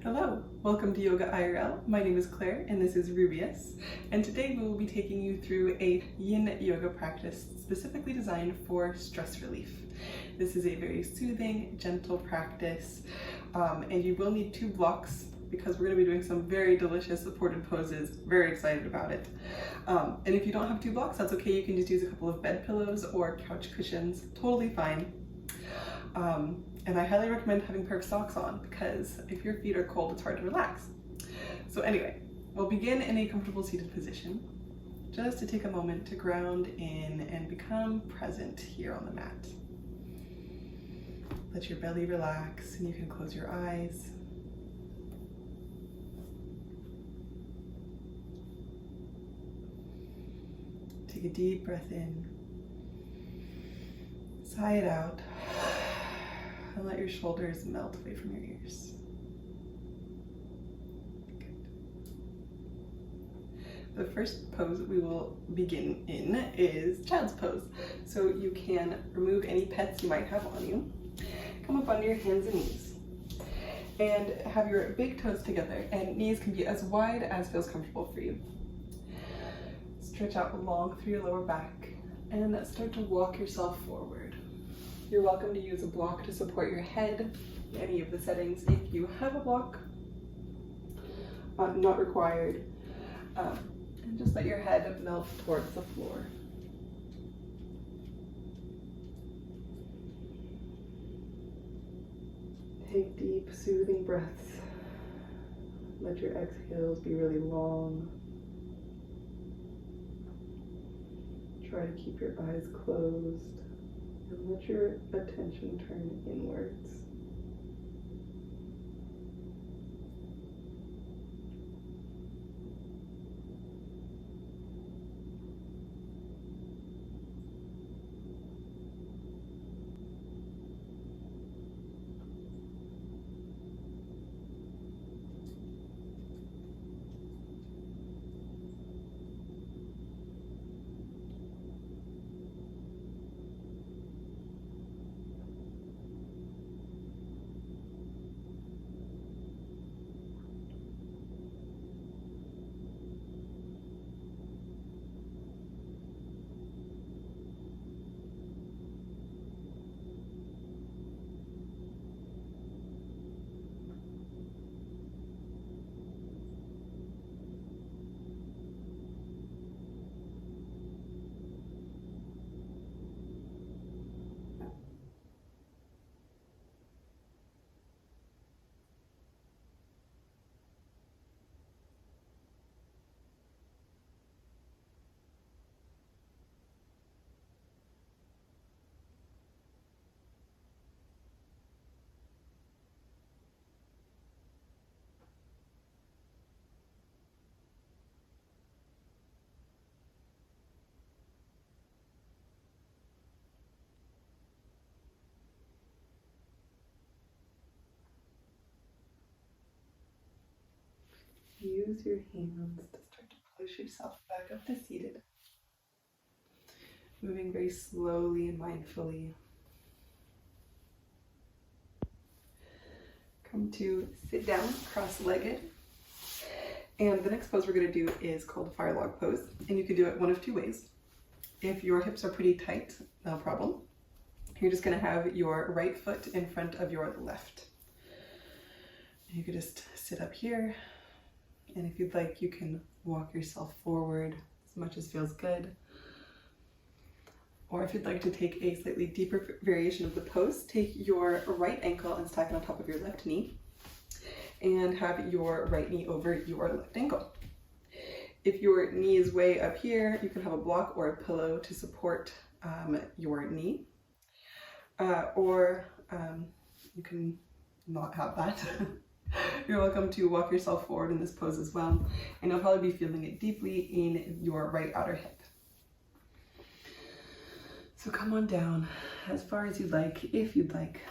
Hello, welcome to Yoga IRL. My name is Claire and this is Rubius, and today we will be taking you through a yin yoga practice specifically designed for stress relief. This is a very soothing, gentle practice, and you will need 2 blocks because we're going to be doing some very delicious supported poses. Very excited about it. And if you don't have 2 blocks, that's okay. You can just use a couple of bed pillows or couch cushions. Totally fine. And I highly recommend having a pair of socks on because if your feet are cold, it's hard to relax. So anyway, we'll begin in a comfortable seated position, just to take a moment to ground in and become present here on the mat. Let your belly relax and you can close your eyes. Take a deep breath in, sigh it out, and let your shoulders melt away from your ears. Good. The first pose we will begin in is child's pose. So you can remove any pets you might have on you, come up onto your hands and knees, and have your big toes together, and knees can be as wide as feels comfortable for you. Stretch out long through your lower back and start to walk yourself forward. You're welcome to use a block to support your head in any of the settings. If you have a block, not required, and just let your head melt towards the floor. Take deep, soothing breaths. Let your exhales be really long. Try to keep your eyes closed and let your attention turn inwards. Use your hands to start to push yourself back up to seated. Moving very slowly and mindfully. Come to sit down, cross-legged. And the next pose we're going to do is called a fire log pose. And you can do it one of 2 ways. If your hips are pretty tight, no problem. You're just going to have your right foot in front of your left. You could just sit up here. And if you'd like, you can walk yourself forward as much as feels good. Or if you'd like to take a slightly deeper variation of the pose, take your right ankle and stack it on top of your left knee and have your right knee over your left ankle. If your knee is way up here, you can have a block or a pillow to support your knee. Or you can not have that. You're welcome to walk yourself forward in this pose as well, and you'll probably be feeling it deeply in your right outer hip. So come on down as far as you'd like, if you'd like.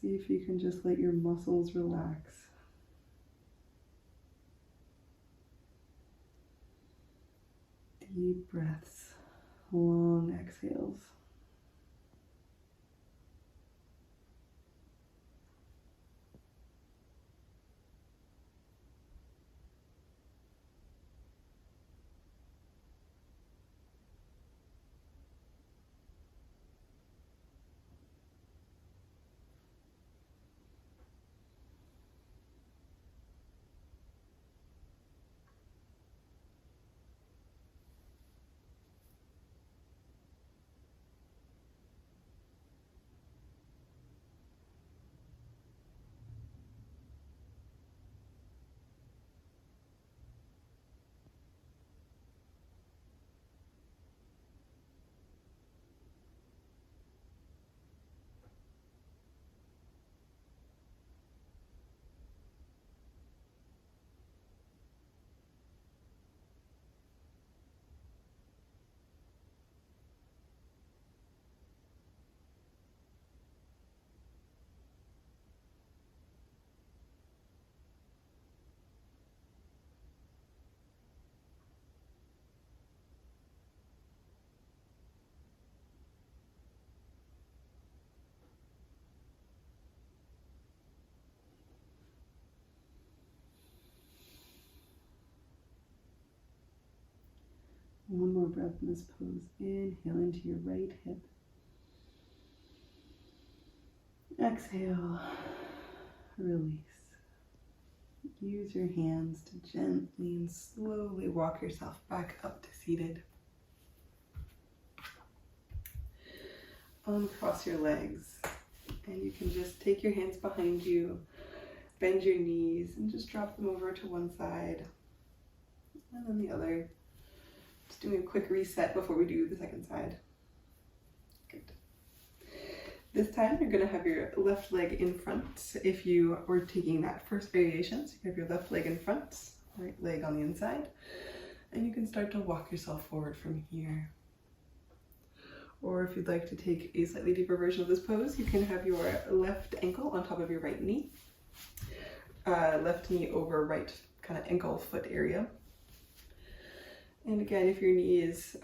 See if you can just let your muscles relax. Deep breaths, long exhales. breath in this pose. Inhale into your right hip. Exhale, release. Use your hands to gently and slowly walk yourself back up to seated. Uncross your legs, and you can just take your hands behind you, bend your knees, and just drop them over to one side and then the other. Just doing a quick reset before we do the second side. Good. This time you're going to have your left leg in front if you were taking that first variation. So you have your left leg in front, right leg on the inside, and you can start to walk yourself forward from here. Or if you'd like to take a slightly deeper version of this pose, you can have your left ankle on top of your right knee, left knee over right kind of ankle foot area. And again, if your knee is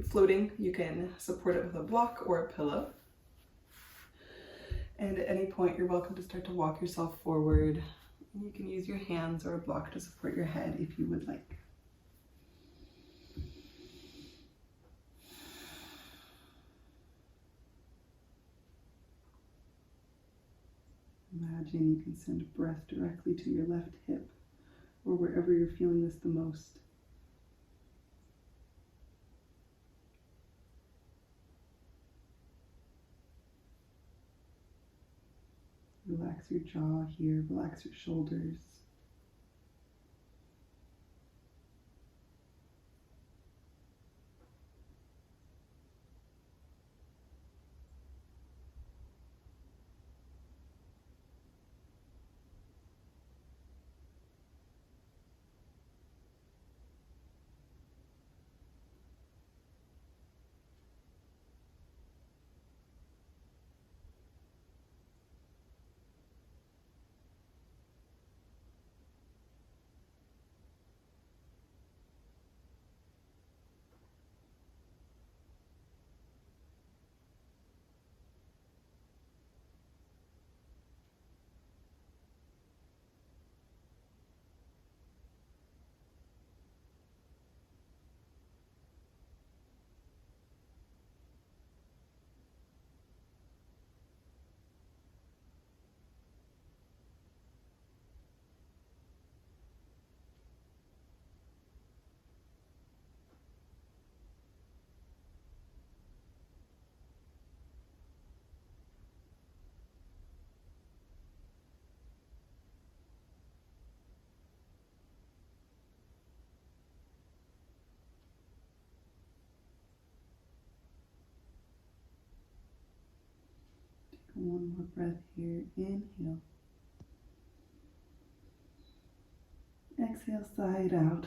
floating, you can support it with a block or a pillow. And at any point, you're welcome to start to walk yourself forward. And you can use your hands or a block to support your head if you would like. Imagine you can send breath directly to your left hip or wherever you're feeling this the most. Relax your jaw here, relax your shoulders. One more breath here. Inhale. Exhale, side out.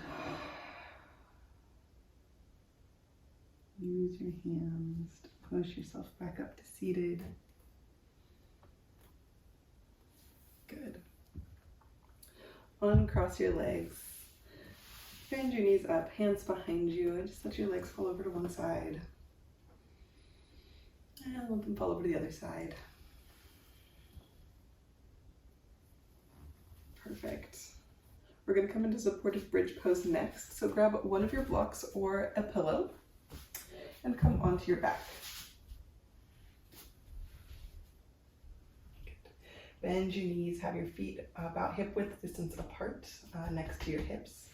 Use your hands to push yourself back up to seated. Good. Uncross your legs. Bend your knees up, hands behind you, and just let your legs fall over to one side. And let them fall over to the other side. Perfect. We're going to come into supportive bridge pose next. So grab one of your blocks or a pillow and come onto your back. Good. Bend your knees, have your feet about hip width distance apart next to your hips.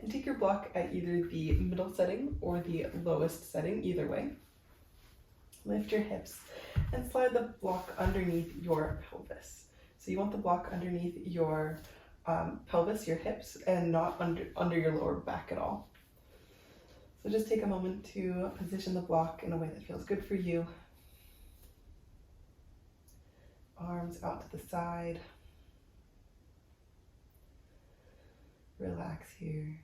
And take your block at either the middle setting or the lowest setting, either way. Lift your hips and slide the block underneath your pelvis. So you want the block underneath your pelvis, your hips, and not under your lower back at all. So just take a moment to position the block in a way that feels good for you. Arms out to the side. Relax here.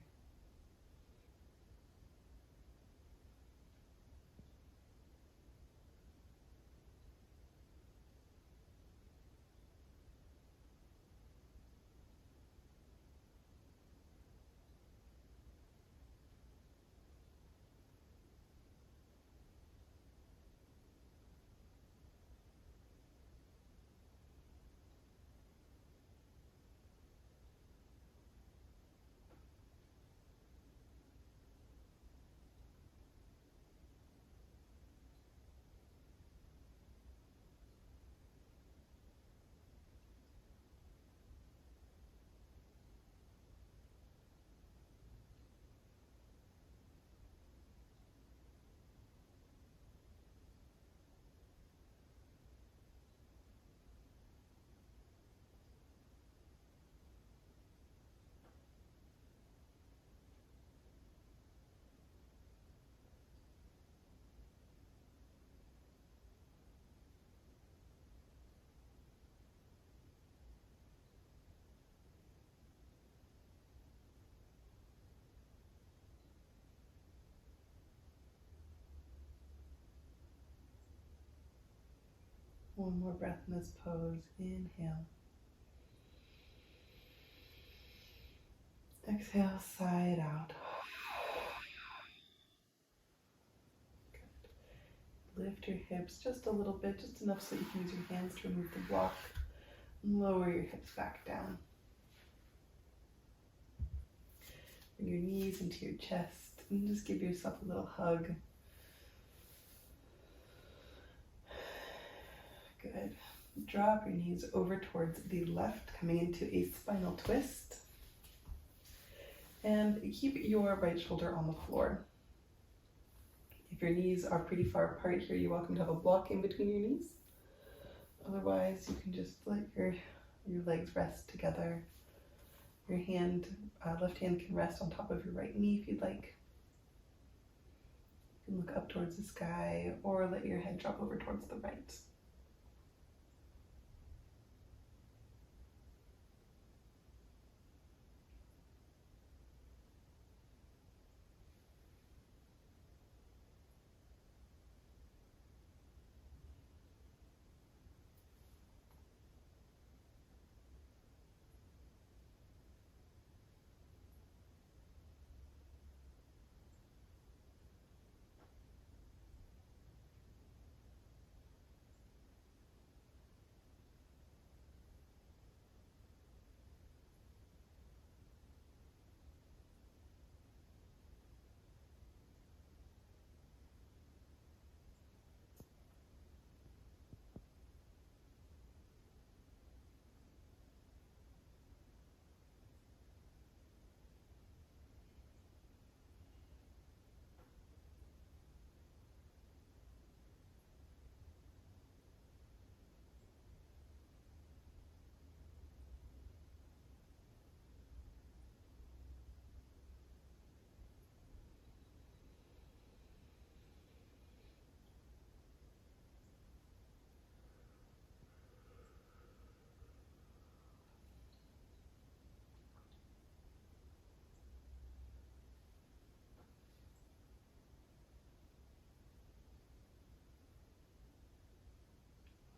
One more breath in this pose. Inhale. Exhale, sigh it out. Good. Lift your hips just a little bit, just enough so you can use your hands to remove the block. And lower your hips back down. Bring your knees into your chest and just give yourself a little hug. Good. Drop your knees over towards the left, coming into a spinal twist. And keep your right shoulder on the floor. If your knees are pretty far apart here, you're welcome to have a block in between your knees. Otherwise, you can just let your legs rest together. Your left hand can rest on top of your right knee if you'd like. You can look up towards the sky or let your head drop over towards the right.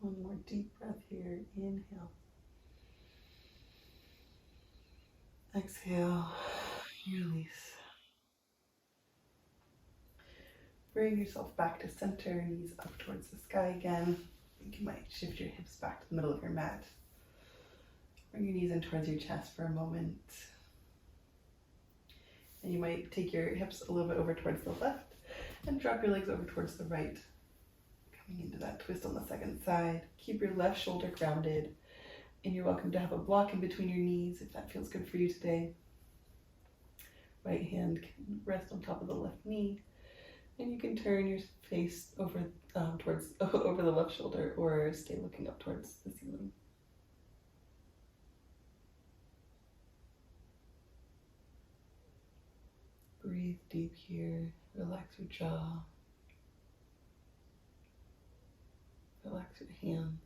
One more deep breath here. Inhale. Exhale. Release. Bring yourself back to center, knees up towards the sky again. I think you might shift your hips back to the middle of your mat. Bring your knees in towards your chest for a moment. And you might take your hips a little bit over towards the left and drop your legs over towards the right. Coming into that twist on the second side. Keep your left shoulder grounded. And you're welcome to have a block in between your knees if that feels good for you today. Right hand can rest on top of the left knee. And you can turn your face over towards over the left shoulder or stay looking up towards the ceiling. Breathe deep here. Relax your jaw. Relax your hands.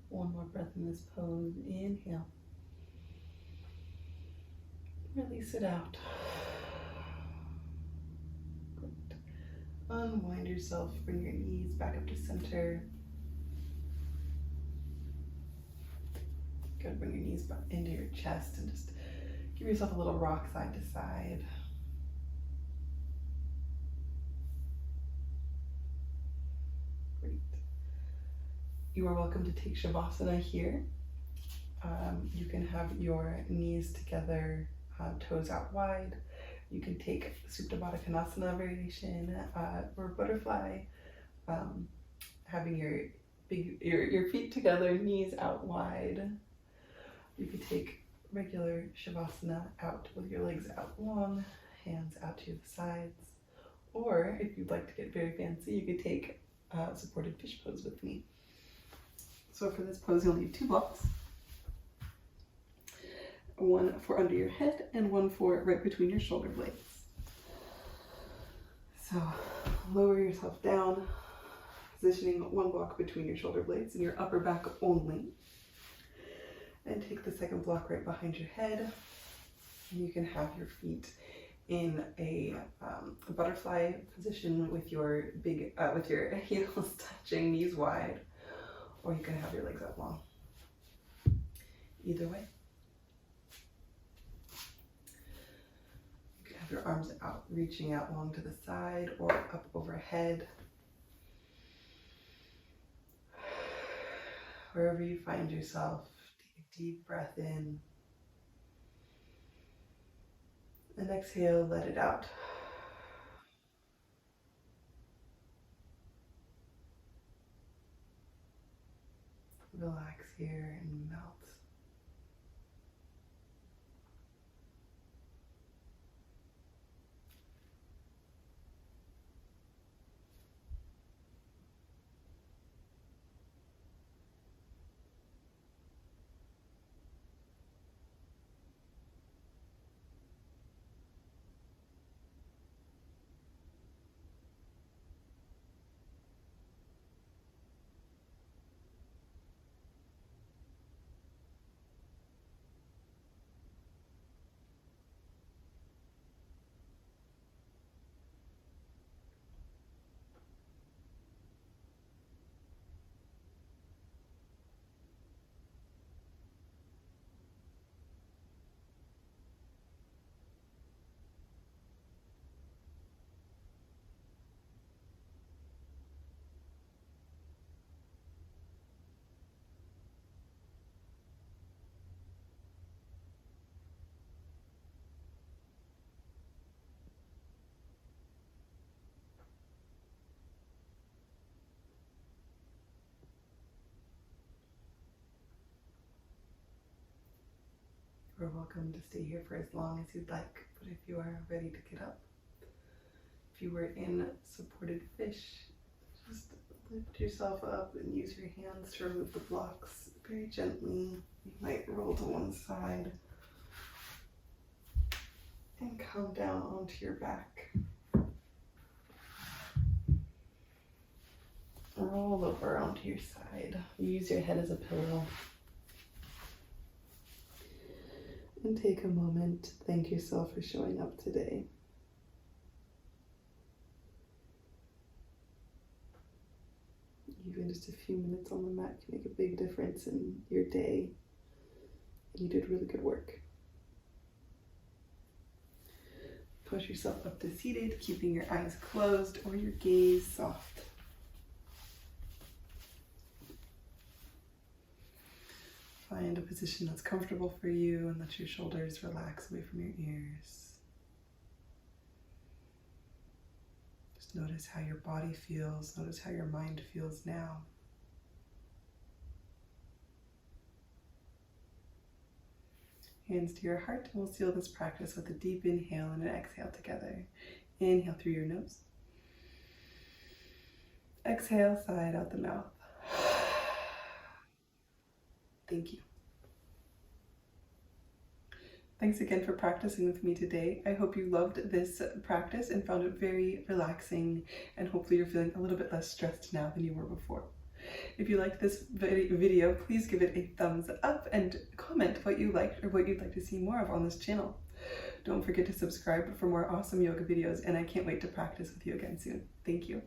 One more breath in this pose. Inhale. Release it out. Good. Unwind yourself, bring your knees back up to center. Good, bring your knees back into your chest and just give yourself a little rock side to side. Great. You are welcome to take Shavasana here. You can have your knees together, toes out wide. You can take Supta Baddha Konasana variation or butterfly, having your feet together, knees out wide. You could take regular Shavasana out with your legs out long, hands out to the sides. Or if you'd like to get very fancy, you could take supported fish pose with me. So for this pose, you'll need 2 blocks. One for under your head and one for right between your shoulder blades. So lower yourself down, positioning 1 block between your shoulder blades and your upper back only. And take the 2nd block right behind your head. And you can have your feet in a butterfly position with your heels touching, knees wide, or you can have your legs out long. Either way. You can have your arms out, reaching out long to the side or up overhead. Wherever you find yourself, take a deep breath in. And exhale, let it out. Relax here and melt. You're welcome to stay here for as long as you'd like, but if you are ready to get up, if you were in supported fish, just lift yourself up and use your hands to remove the blocks very gently. You might roll to one side and come down onto your back. Roll over onto your side. Use your head as a pillow. And take a moment to thank yourself for showing up today. Even just a few minutes on the mat can make a big difference in your day. You did really good work. Push yourself up to seated, keeping your eyes closed or your gaze soft. Find a position that's comfortable for you and let your shoulders relax away from your ears. Just notice how your body feels. Notice how your mind feels now. Hands to your heart, and we'll seal this practice with a deep inhale and an exhale together. Inhale through your nose. Exhale, side out the mouth. Thank you. Thanks again for practicing with me today. I hope you loved this practice and found it very relaxing, and hopefully you're feeling a little bit less stressed now than you were before. If you liked this video, please give it a thumbs up and comment what you liked or what you'd like to see more of on this channel. Don't forget to subscribe for more awesome yoga videos, and I can't wait to practice with you again soon. Thank you.